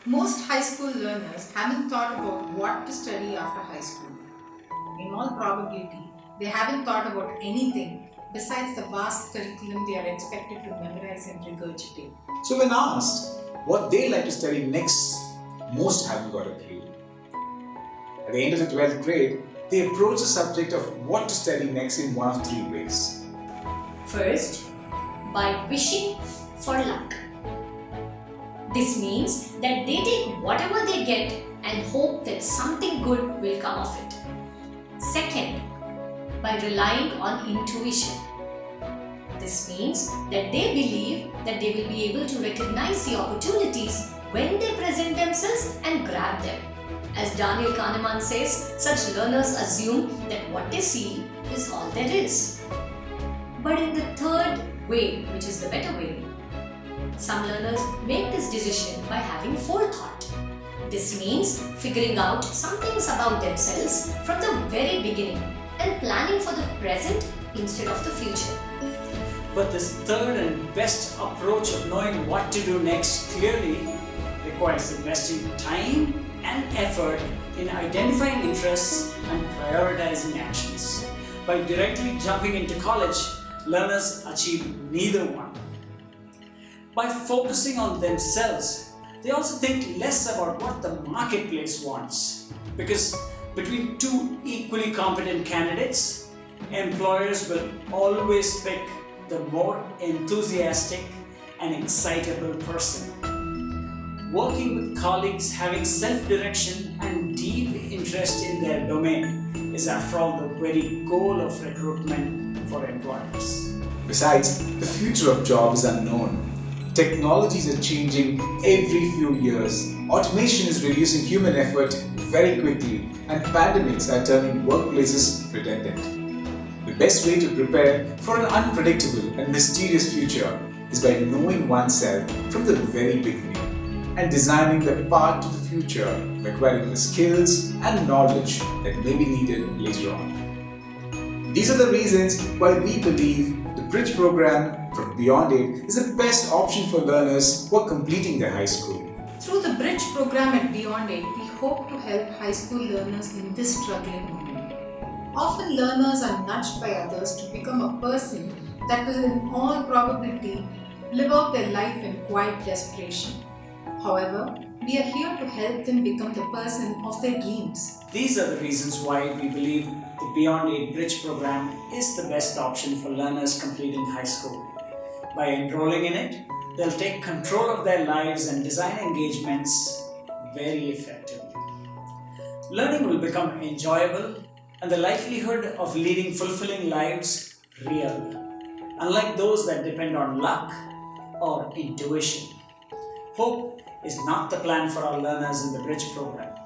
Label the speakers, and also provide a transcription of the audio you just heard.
Speaker 1: Most high school learners haven't thought about what to study after high school. In all probability, they haven't thought about anything besides the vast curriculum they are expected to memorize and regurgitate.
Speaker 2: So when asked what they like to study next, most haven't got a clue. At the end of the 12th grade, they approach the subject of what to study next in one of three ways.
Speaker 3: First, by wishing for luck. This means that they take whatever they get and hope that something good will come of it. Second, by relying on intuition. This means that they believe that they will be able to recognize the opportunities when they present themselves and grab them. As Daniel Kahneman says, such learners assume that what they see is all there is. But in the third way, which is the better way, some learners make this decision by having forethought. This means figuring out some things about themselves from the very beginning and planning for the present instead of the future.
Speaker 4: But this third and best approach of knowing what to do next clearly requires investing time and effort in identifying interests and prioritizing actions. By directly jumping into college, learners achieve neither one. By focusing on themselves, they also think less about what the marketplace wants. Because between two equally competent candidates, employers will always pick the more enthusiastic and excitable person. Working with colleagues having self-direction and deep interest in their domain is, after all, the very goal of recruitment for employers.
Speaker 2: Besides, the future of jobs is unknown. Technologies are changing every few years. Automation is reducing human effort very quickly, and pandemics are turning workplaces redundant. The best way to prepare for an unpredictable and mysterious future is by knowing oneself from the very beginning and designing the path to the future by acquiring the skills and knowledge that may be needed later on. These are the reasons why we believe the Bridge program from Beyond Aid is the best option for learners who are completing their high school.
Speaker 1: Through the Bridge program at Beyond Aid, we hope to help high school learners in this struggling moment. Often learners are nudged by others to become a person that will in all probability live out their life in quiet desperation. However, we are here to help them become the person of their dreams.
Speaker 4: These are the reasons why we believe the Beyond Aid Bridge program is the best option for learners completing high school. By enrolling in it, they'll take control of their lives and design engagements very effectively. Learning will become enjoyable and the likelihood of leading fulfilling lives real, unlike those that depend on luck or intuition. Hope is not the plan for our learners in the Bridge program.